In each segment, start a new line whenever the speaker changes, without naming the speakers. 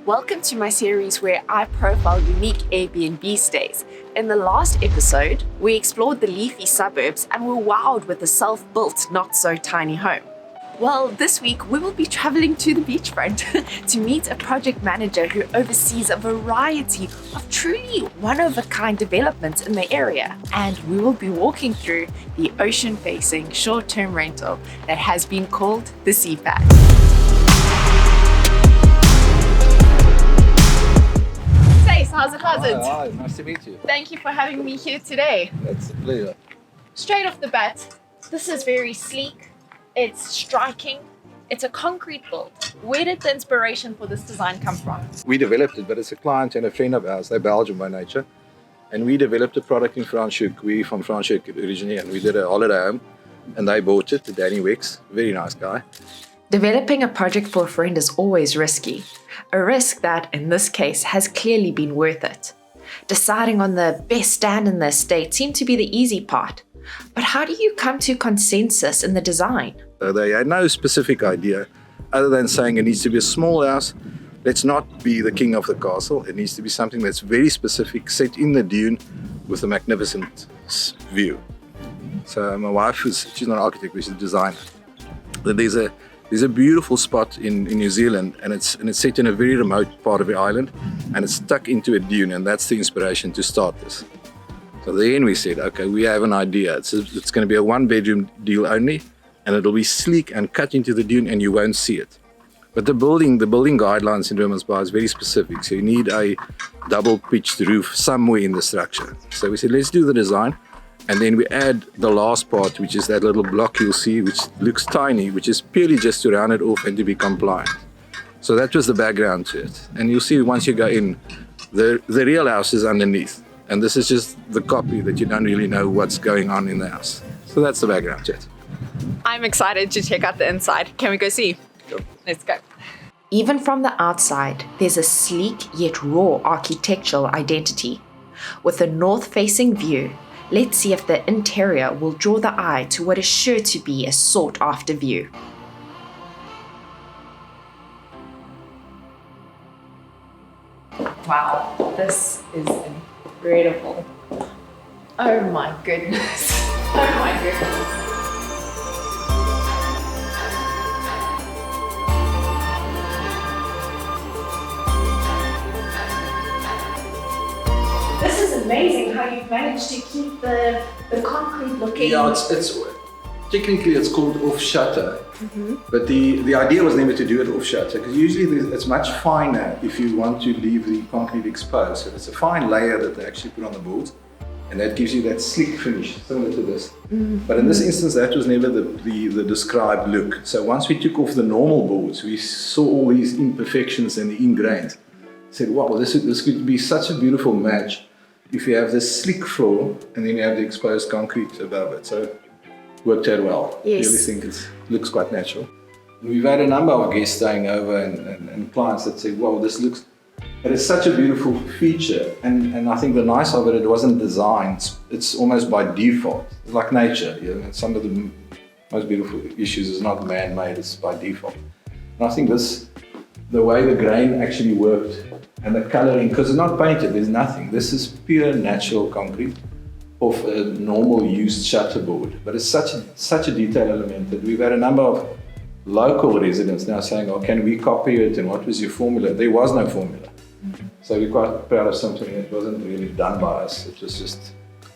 Welcome to my series where I profile unique Airbnb stays. In the last episode, we explored the leafy suburbs and were wowed with a self-built, not-so-tiny home. Well, this week we will be traveling to the beachfront to meet a project manager who oversees a variety of truly one-of-a-kind developments in the area. And we will be walking through the ocean-facing short-term rental that has been called the CPAC. How's it?
Hi, nice to meet you.
Thank you for having me here today.
It's a pleasure.
Straight off the bat, this is very sleek, it's striking, it's a concrete build. Where did the inspiration for this design come from?
We developed it, but it's a client and a friend of ours. They're Belgian by nature. And we developed a product in Franschhoek. We're from Franschhoek originally, and we did a holiday home. And they bought it, Danny Wicks, very nice guy.
Developing a project for a friend is always risky. A risk that, in this case, has clearly been worth it. Deciding on the best stand in the estate seemed to be the easy part. But how do you come to consensus in the design?
They had no specific idea other than saying it needs to be a small house. Let's not be the king of the castle. It needs to be something that's very specific, set in the dune with a magnificent view. So my wife, she's not an architect, but she's a designer. There's a beautiful spot in New Zealand, and it's set in a very remote part of the island, and it's stuck into a dune, and that's the inspiration to start this. So then we said, okay, we have an idea. It's going to be a one-bedroom deal only, and it'll be sleek and cut into the dune, and you won't see it. But the building guidelines in Immerse is very specific, so you need a double-pitched roof somewhere in the structure. So we said, let's do the design. And then we add the last part, which is that little block you'll see, which looks tiny, which is purely just to round it off and to be compliant. So that was the background to it. And you'll see once you go in, the real house is underneath. And this is just the copy that you don't really know what's going on in the house. So that's the background to it.
I'm excited to check out the inside. Can we go see?
Sure.
Let's go. Even from the outside, there's a sleek yet raw architectural identity. With a north-facing view, let's see if the interior will draw the eye to what is sure to be a sought-after view. Wow, this is incredible. Oh my goodness. Oh my goodness. This is amazing how you've managed to keep the concrete looking.
Yeah, it's technically it's called off-shutter, but the idea was never to do it off-shutter, because usually it's much finer if you want to leave the concrete exposed. So it's a fine layer that they actually put on the boards, and that gives you that sleek finish, similar to this. But in this instance, that was never the described look. So once we took off the normal boards, we saw all these imperfections and the ingrains. Said, wow, this could be such a beautiful match if you have this sleek floor and then you have the exposed concrete above it. So it worked out well.
Yes.
I really think it looks quite natural. We've had a number of guests staying over and clients that say, wow, this looks, it is such a beautiful feature. And I think the nice of it wasn't designed. It's almost by default. It's like nature. You know? Some of the most beautiful issues is not man-made, it's by default. And I think the way the grain actually worked and the coloring, because it's not painted, there's nothing. This is pure natural concrete off a normal used shutterboard. But it's such a detail element that we've had a number of local residents now saying, oh, can we copy it, and what was your formula? There was no formula. So we're quite proud of something that wasn't really done by us, it was just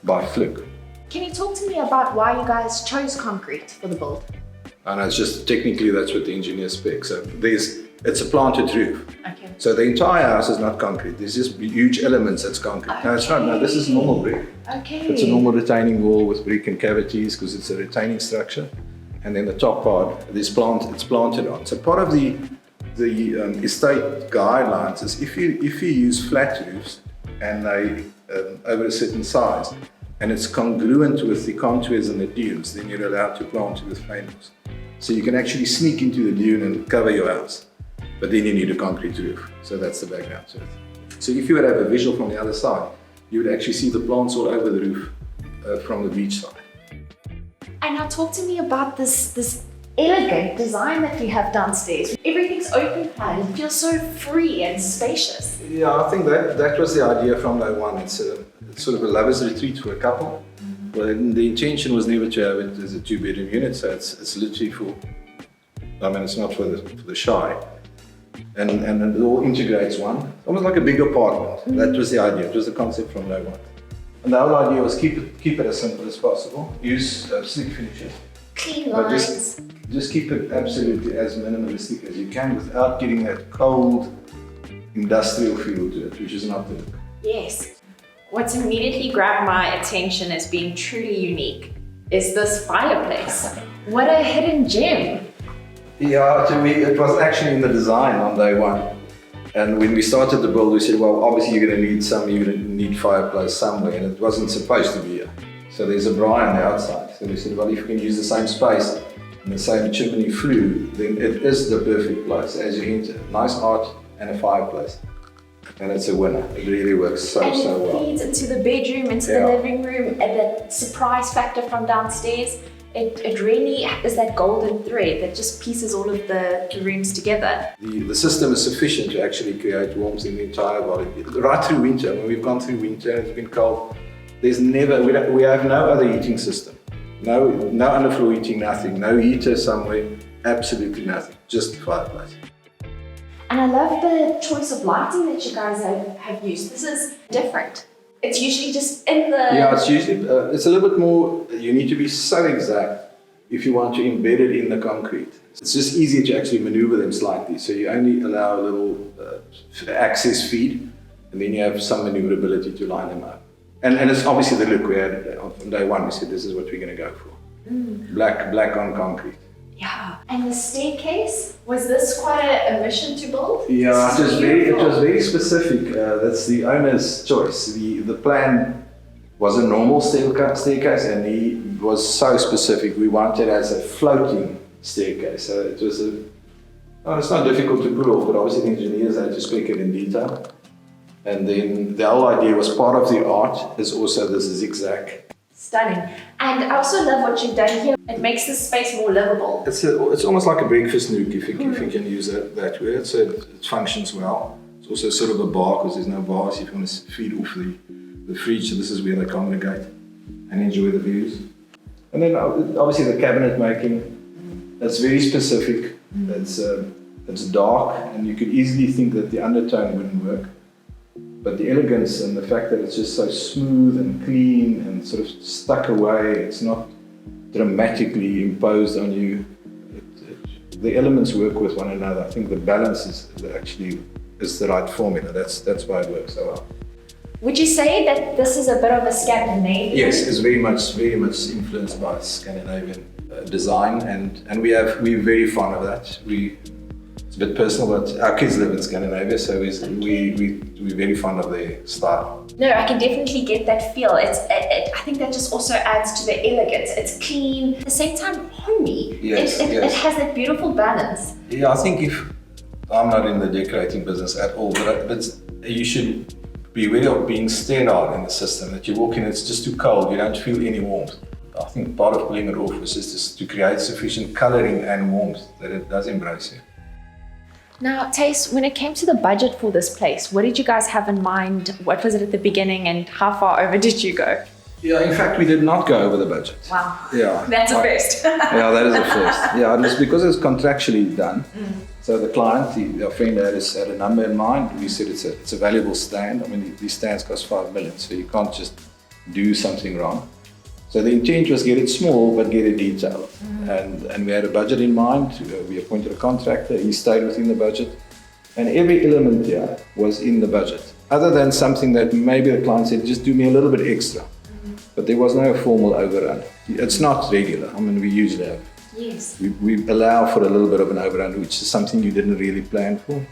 by fluke.
Can you talk to me about why you guys chose concrete for the build?
And it's just technically that's what the engineer specs. So it's a planted roof.
Okay.
So the entire house is not concrete. There's just huge elements that's concrete. No, it's not. No, this is normal brick.
Okay.
It's a normal retaining wall with brick and cavities because it's a retaining structure. And then the top part, it's planted on. So part of the estate guidelines is if you use flat roofs and they over a certain size, and it's congruent with the contours and the dunes, then you're allowed to plant it with panels. So you can actually sneak into the dune and cover your house. But then you need a concrete roof. So that's the background to it. So if you would have a visual from the other side, you would actually see the plants all over the roof from the beach side.
And now talk to me about this elegant design that we have downstairs. Everything's open plan. It feels so free and spacious.
Yeah, I think that was the idea from day one. It's sort of a lover's retreat for a couple. But the intention was never to have it as a 2-bedroom unit, so it's literally for, I mean, it's not for the shy. And it all integrates one, almost like a big apartment. That was the idea, it was the concept from day one. And the whole idea was keep it as simple as possible, use sleek finishes.
Clean lines.
Just keep it absolutely as minimalistic as you can without getting that cold industrial feel to it, which is not the look.
Yes. What's immediately grabbed my attention as being truly unique is this fireplace. What a hidden gem.
Yeah, to me, it was actually in the design on day one. And when we started the build, we said, well, obviously you're going to need fireplace somewhere, and it wasn't supposed to be here. So there's a braai on the outside. So we said, well, if we can use the same space and the same chimney flue, then it is the perfect place as you enter. Nice art and a fireplace. And it's a winner. It really works so well.
It feeds into the bedroom, into the living room, and the surprise factor from downstairs. It really is that golden thread that just pieces all of the rooms together.
The system is sufficient to actually create warmth in the entire body. Right through winter, when we've gone through winter and it's been cold, we have no other heating system. No underfloor heating, nothing. No heater somewhere, absolutely nothing. Just the fireplace.
And I love the choice of lighting that you guys have used. This is different. It's usually just in the...
Yeah, it's usually, it's a little bit more, you need to be so exact if you want to embed it in the concrete. It's just easier to actually maneuver them slightly. So you only allow a little access feed, and then you have some maneuverability to line them up. And it's obviously the look we had from day one. We said this is what we're going to go for. Black on concrete.
Yeah. And the staircase, was this quite a mission to build?
Yeah, it was very specific. That's the owner's choice. The plan was a normal staircase, and he was so specific. We wanted it as a floating staircase. So it was it's not difficult to pull off, but obviously the engineers had to spec it in detail. And then the whole idea was part of the art is also this zigzag.
Stunning. And I also love what you've done here. It makes the space more livable.
It's almost like a breakfast nook, if you can use that way. It functions well. It's also sort of a bar, because there's no bars if you want to feed off the fridge. So this is where they congregate and enjoy the views. And then obviously the cabinet making, that's very specific. It's dark, and you could easily think that the undertone wouldn't work. But the elegance and the fact that it's just so smooth and clean and sort of stuck away, it's not dramatically imposed on you. The elements work with one another. I think the balance is the right formula. That's why it works so well.
Would you say that this is a bit of a Scandinavian?
Yes, it's very much influenced by Scandinavian design, and we're very fond of that. It's a bit personal, but our kids live in Scandinavia, so we're very fond of their style.
No, I can definitely get that feel. I think that just also adds to the elegance. It's clean, at the same time homey.
Yes,
it has that beautiful balance.
Yeah, I think I'm not in the decorating business at all, but you should be wary of being sterile in the system, that you walk in, it's just too cold, you don't feel any warmth. I think part of pulling it off is just to create sufficient colouring and warmth that it does embrace you.
Now, Tace, when it came to the budget for this place, what did you guys have in mind? What was it at the beginning, and how far over did you go?
Yeah, in fact, we did not go over the budget.
Wow.
Yeah.
That's a first.
Yeah, that is a first. Yeah, and it's because it's contractually done. So the client, our friend had a number in mind. We said it's a valuable stand. I mean, these stands cost 5 million, so you can't just do something wrong. So the intent was get it small, but get it detailed. And we had a budget in mind. We appointed a contractor. He stayed within the budget. And every element here was in the budget. Other than something that maybe the client said, just do me a little bit extra. But there was no formal overrun. It's not regular. I mean, we usually have.
Yes.
We allow for a little bit of an overrun, which is something you didn't really plan for.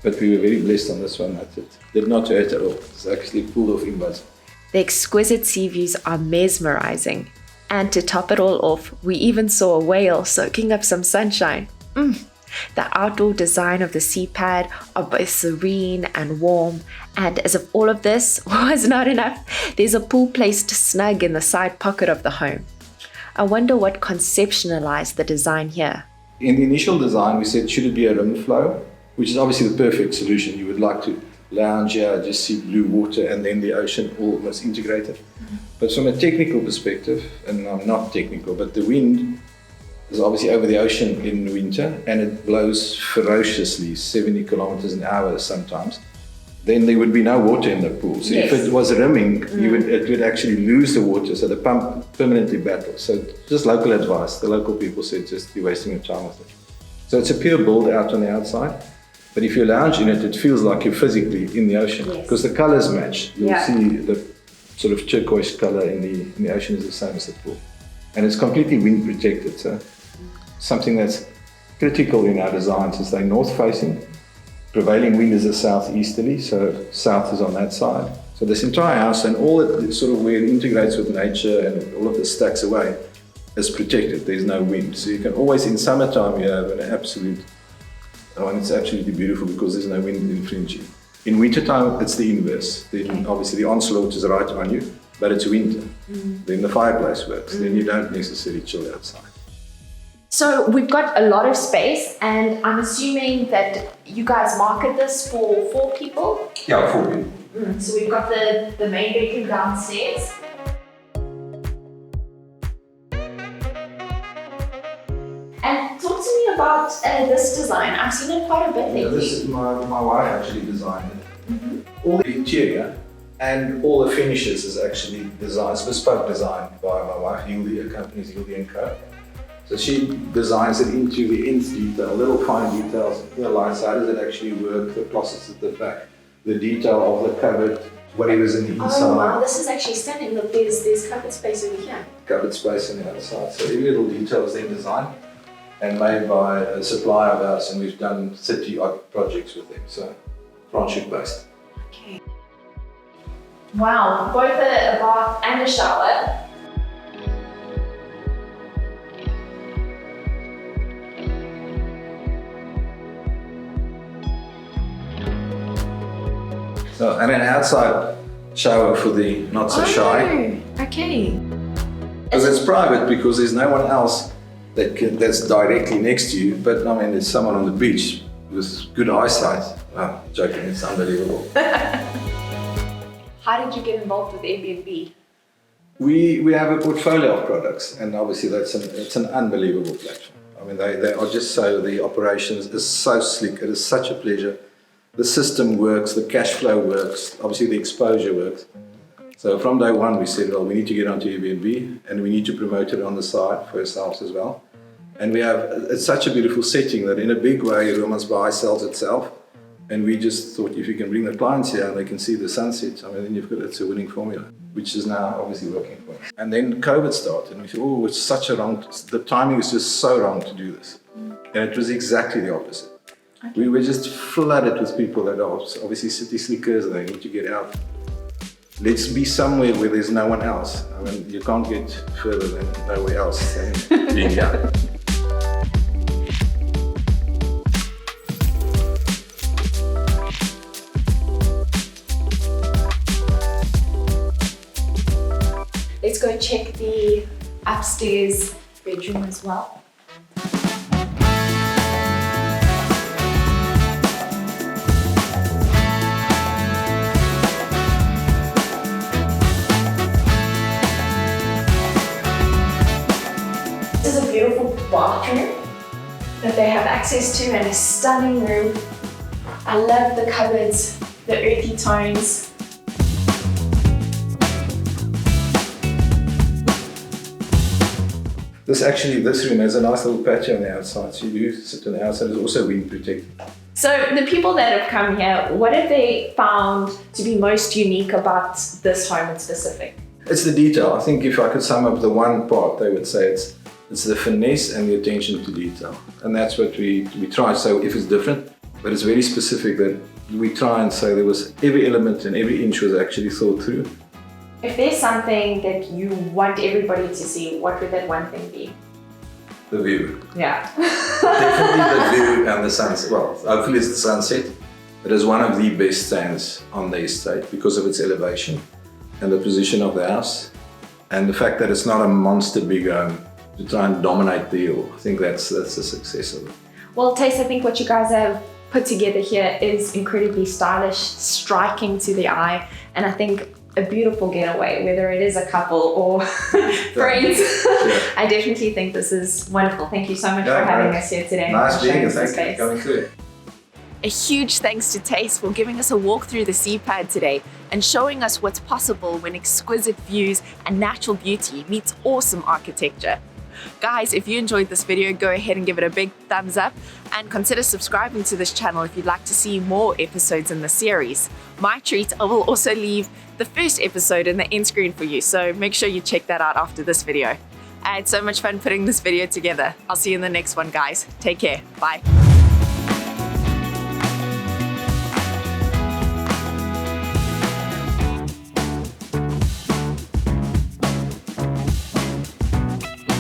But we were very blessed on this one. That it did not hurt at all. It's actually pulled off in budget.
The exquisite sea views are mesmerizing. And to top it all off, we even saw a whale soaking up some sunshine. The outdoor design of the sea pad are both serene and warm. And as if all of this was not enough, there's a pool placed snug in the side pocket of the home. I wonder what conceptualized the design here.
In the initial design, we said, should it be a rim flow, which is obviously the perfect solution. You would like to lounge here, just see blue water and then the ocean almost integrated. But from a technical perspective, and I'm not technical, but the wind is obviously over the ocean in winter and it blows ferociously, 70 kilometers an hour sometimes. Then there would be no water in the pool. So if it was rimming, it would actually lose the water, so the pump permanently battles. So just local advice, the local people said just you're wasting your time with it. So it's a pure build out on the outside, but if you lounge in it, it feels like you're physically in the ocean because the colors match. You'll see the sort of turquoise color in the ocean is the same as the pool. And it's completely wind protected, so something that's critical in our designs is they're north facing. Prevailing wind is a southeasterly, so south is on that side. So this entire house and all it sort of where it integrates with nature and all of this stacks away is protected. There's no wind. So you can always, in summertime, you have an absolute, and it's absolutely beautiful because there's no wind infringing. In wintertime, it's the inverse. Then obviously the onslaught is right on you, but it's winter. Then the fireplace works. Then you don't necessarily chill outside.
So we've got a lot of space, and I'm assuming that you guys market this for 4 people?
Yeah, 4 people.
So we've got the main bedroom downstairs. And talk to me about this design. I've seen it quite a bit lately.
Yeah, this is my wife actually designed it. All the interior and all the finishes is actually designed, bespoke design by my wife, Hildy, her company's Hildy & Co. So she designs it into the nth detail, little fine details, the lights, how does it actually work, the closets at the back, the detail of the cupboard, whatever's in the inside.
Oh wow, this is actually stunning. Look, there's cupboard space over here.
Cupboard space on the other side. So every little detail is then designed and made by a supplier of ours, and we've done 30-odd projects with them, so friendship based.
Okay. Wow, both a bath and a shower.
So, and an outside shower for the not so shy.
Okay.
Because it's private, because there's no one else that's directly next to you. But I mean, there's someone on the beach with good eyesight. Oh, joking, it's unbelievable.
How did you get involved with Airbnb?
We have a portfolio of products, and obviously it's an unbelievable platform. I mean, they are just so, the operations is so slick. It is such a pleasure. The system works, the cash flow works, obviously the exposure works. So from day one we said, well, we need to get onto Airbnb and we need to promote it on the side for ourselves as well. And we have, it's such a beautiful setting that in a big way Romans Bay sells itself. And we just thought if you can bring the clients here and they can see the sunset, I mean, then you've got, it's a winning formula, which is now obviously working for us. And then COVID started and we said, oh, it's such a wrong, the timing is just so wrong to do this. And it was exactly the opposite. Okay. We were just flooded with people that are obviously city slickers and they need to get out. Let's be somewhere where there's no one else. I mean, you can't get further than nowhere else than being here.
Let's go check the upstairs bedroom as well. This is a beautiful bathroom that they have access to and a stunning room. I love the cupboards, the earthy tones.
This room has a nice little patio on the outside, so you do sit on the outside. It's also wind protected.
So the people that have come here, what have they found to be most unique about this home in specific?
It's the detail. I think if I could sum up the one part, they would say it's the finesse and the attention to detail. And that's what we try. So if it's different, but it's very specific, that we try and say there was every element and every inch was actually thought through.
If there's something that you want everybody to see, what would that one thing be?
The view.
Yeah.
Definitely the view and the sunset. Well, hopefully it's the sunset. It is one of the best stands on the estate because of its elevation and the position of the house and the fact that it's not a monster big home. to try and dominate the hill. I think that's the success of it.
Well, Taste, I think what you guys have put together here is incredibly stylish, striking to the eye, and I think a beautiful getaway, whether it is a couple or friends.
Yeah.
I definitely think this is wonderful. Thank you so much for having us here today.
Nice being here. Thank you for coming through.
A huge thanks to Taste for giving us a walk through the sea pad today and showing us what's possible when exquisite views and natural beauty meets awesome architecture. Guys, if you enjoyed this video, go ahead and give it a big thumbs up and consider subscribing to this channel if you'd like to see more episodes in the series. My treat, I will also leave the first episode in the end screen for you, so make sure you check that out after this video. I had so much fun putting this video together. I'll see you in the next one, guys. Take care. Bye.